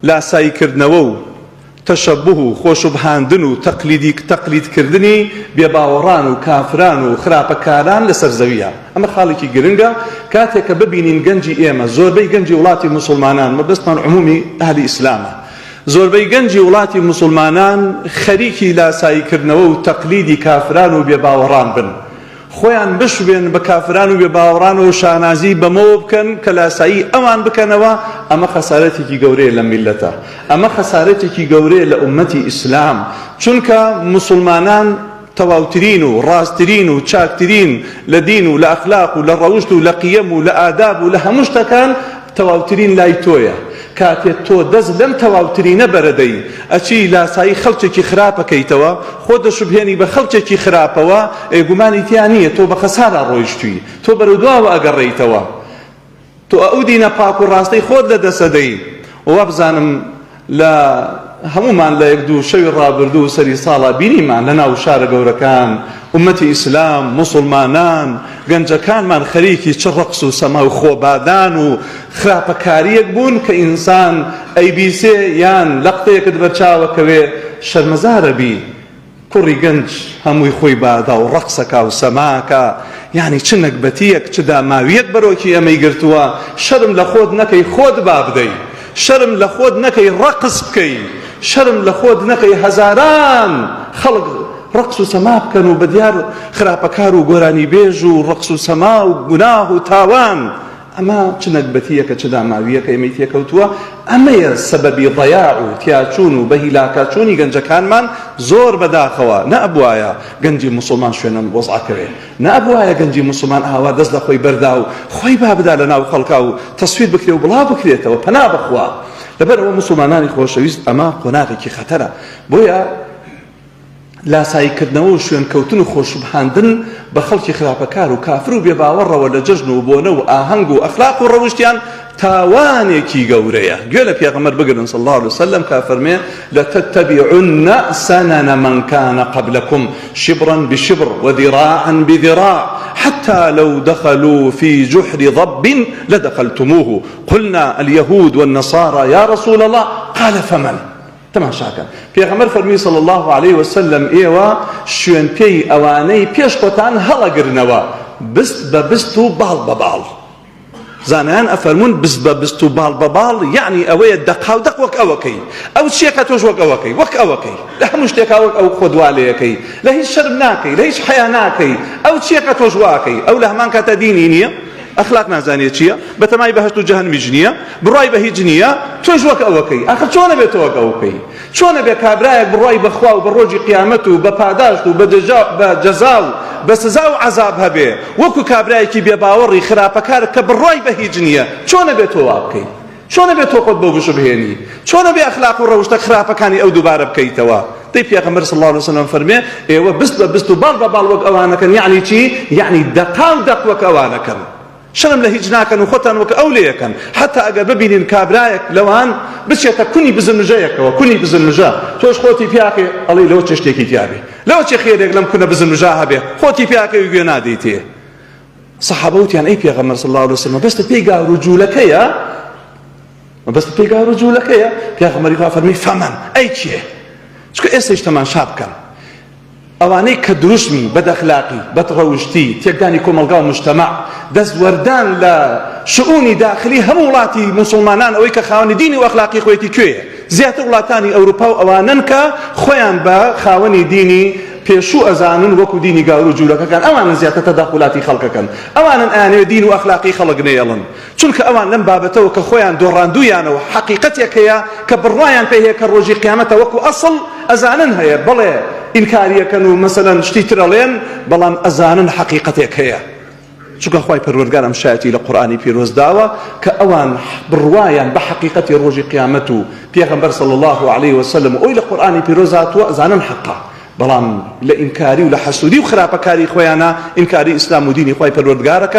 لاساییکردنەوە و تەشەبوه و خۆشبهاندن و تەقلیدکردنی بێباوەڕان و کافران و خراپەکاران لەسەر زەویە. ئەمە خاڵێکی گرنگە کاتێک کە ببینین گەنجی ئێمە زۆربەی گەنجی وڵاتی موسڵمانان مەبەستمان عمومی ئەهلی ئیسلامە، زۆربەی گەنجی وڵاتی موسڵمانان خەریکی لاساییکردنەوە و تەقلیدی کافران و بێباوەڕان بن، خۆیان بشوێن بە کافران و بێباوەڕان و شانازی بەمەوە بکەن کە لاسایی ئەوان بکەنەوە. ئەمە خەسارەتێکی گەورەیە لە میلەتە، ئەمە خەسارەتێکی گەورەیە لە ئومەتی ئیسلام، چونکە موسڵمانان تەواوترین و ڕاستترین و چاکترین لە دین و لە ئەخلاق و لە ڕەوشت و لە قیەم و لە ئاداب و لە هەموو شتەکان تەواوترین لای تۆیە. کاتێ تۆ دەست لەم تەواوترینە بەرەدەی ئەچی لاسایی خەڵکێکی خراپەکەیتەوە، خۆ دەشوبهێنی بە خەڵکێکی خراپەوە، گومانی تیان نییە تۆ بە خەسارە ڕۆیشتووی، تۆ بەرەودواوە ئەگەڕێیتەوە، تۆ ئەو دینە پاک و ڕاستەی خۆت لە دەسەدەی. وە بزانم لە هەمومان لە یەک دوو شەوی ڕابردوو سەری ساڵا بینیمان لە ناو شارە گەورەکان ئومەتی ئیسلام موسڵمانان گەنجەکانمان خەریکی چ ڕەقس و سەما و خۆبادان و خراپەکاریەک بوون کە ئینسان ئەیبیسێ یان لە قسەیەکت بەرچاوەکەوێ شەرمەزارە بی. کوڕی گەنج هەمووی خۆی بادا و ڕەقسەکە و سەماکە، یعنی چ نەکبەتیەک چ داماویەک بەرۆکی ئەمەی گرتووە. شەرم لە خۆت نەکەی خۆت با بدەی، شەرم لە خۆت نەکەی ڕەقس بکەی، شەرم لە خۆت نەکەی هەزاران خەڵک ڕەقس و سەما بکەن و بەدیار خراپەکار و گۆرانی بێژ و ڕەقس و سەما و گوناه و تاوان. ئەمە چ نەکبەتیەکە چ داماویەکە ئێمەی تێکەوتووە. ئەمەیە سەبەبی ضەیاع و تیاچوون و بەهیلاکەچوونی گەنجەکانمان زۆر بەداخەوە. نەئەبوایە گەنجی موسڵمان شوێنە وەزعەکەوێ، نەئەبوایە گەنجی موسڵمان ئاوا دەست لە خۆی بەردا و خۆی با بدا لە ناو خەڵکا و تەسویر بکرێ و بڵاو بکرێتەوە. پەنا بخوا لەبەرەوە موسڵمانانی خۆشەویست ئەمە قۆناغێکی خەتەرە. بۆیە لاساییکردنەوە و شوێنکەوتن و خۆشبهاندن بە خەڵکی خراپەکار و کافر و بێباوەڕەوە لە جەژن و بۆنە و ئاهەنگ و ئەخلاق و ڕەوشتیان تاوانێکی گەورەیە. گوێ لە پێغەمبەر بگرن صلی الله عليه وسلم کە فەرمێ لەتەتەبیعن سەنەنە من کان قبلكم شبرا بشبر وذراعا بذراع حتى لو دخلوا في جحر ضب لدخلتموه قلنا اليهود والنصارى يا رسول الله قال فمن. تەماشاکە پێغەمبەر فەرمی صلی الله عليه وسلم ئێوە شوێن پێی ئەوانەی پێش خۆتان هەڵەگرنەوە بست بە بست و باڵ بە باڵ. زانایان ئەفەرمون بست بە بست و باڵ بە باڵ یعنی ئەوەیە دەقاو دەق وەک ئەوەکەی، ئەو چیەکە تۆش وەک ئەوەکەی، وەک ئەوەکەی لە هەموو شتێکا وەک ئەو خۆدوالەیەکەی، لە هیچ شەرم ناکەی، لە هیچ حیا ناکەی، ئەو چیەکە تۆش واکەی. ئەو لە هەمان کاتە دینی نییە، ئەخلاق نازانێت چییە، بەتەمای بەهەشت و جەهەنەمیش نییە، بڕای بە هیچ نییە، تۆش وەک ئەوەکەی. ئاخر چۆنە بێت تۆ وەک ئەوەکەی؟ چۆنە بێ کابرایەک بڕای بەخوا و بە ڕۆژی قیامەت و بە پاداشت و بە جەزا و بە سزا و عەزاب هەبێ وەکو کابرایەکی بێباوەڕی خراپەکار کە بڕای بە هیچ نییە؟ چۆنە بێت تۆ وا بکەی؟ چۆنە بێت تۆ خۆت بۆ بشبهێنی؟ چۆنە بێ ئەخلاق و ڕەوشتە خراپەکانی ئەو دووبارە بکەیتەوە؟ دەی پێغەمبەر صلی الله عليه وسلم فەرمێ ئێوە بست بە بست و باڵ بە باڵ وەک ئەوانەکەن. یعنی چی؟ یعنی دەقا و دەق وەک ئەوانەکەن، شەرم لە هیچ ناکەن و خۆتان وەک ئەو لێیەکەن. حتا ئەگەر ببینین کابرایەک لەوان بچێتە کونی بزنمژەیەکەوە، کونی بزنمژە، تۆش خۆتی پیاکێ ئەڵێ لەوە چ شتێکی تیابێ، لەوە چێ خێرێک لەم کونە بزنمژە هەبێ، خۆتی پیاکەی گوێ نادەیتێ. سەحابە وتیان ئەی پێغەمبەر صلی الله عليه وسلم بەستە پێی گاور و جوولەکەیە، بەستە پێی گاور و جوولەکەیە؟ پێغەمبەری خوا فەرمی فەمەن، ئەی کێ؟ چکە ئێستاش تەماشا بکەن ئەوانەی کە دروشمی بەدەخلاقی بەدڕەوشتی تێکدانی کۆمەلگا و مجتەمع دەستوەردان لە شؤونی داخلی هەموو وڵاتی موسڵمانان ئەوەی کە خاوەنی دینی و ئەخلاقی خۆیەتی کوێیە. زیاتر وڵاتانی ئەوروپا و ئەوانن کە خۆیان بە خاوەنی دینی پێشوو ئەزانن وەکو دینی گاور و جوولەکەکان، ئەوانن زیاتر تەداخولاتی خەڵکەکەن، ئەوانن ئەیانەوێت دین و ئەخلاقی خەڵک نێڵن، چونکە ئەوان لەم بابەتەوە کە خۆیان دۆڕاندوویانەوە حەقیقەتێک هەیە کە بڕوایان پێ هەیە کە ڕۆژی قیامەتە وەکو ئەسڵ ئەزانن هەیە. بڵێ ئینکاریەکەن و مەسەلەن شتی ترەڵێن، بەڵام ئەزانن حەقیقەتێک هەیە، چونکە خوای پەروەردگار ئەم شایەتی لە قورئانی پیرۆز داوە کە ئەوان بڕوایان بە حەقیقەتی ڕۆژی قیامەت و پێغەمبەر صلی الله عليه وسلم ئەوی لە قورئانی پیرۆز هاتووە ئەزانن حەقا، بەڵام لە ئینکاری و لە حەسوودی و خراپەکاری خۆیانە ئینکاری ئیسلام و دینی خوای پەروەردگارەکە.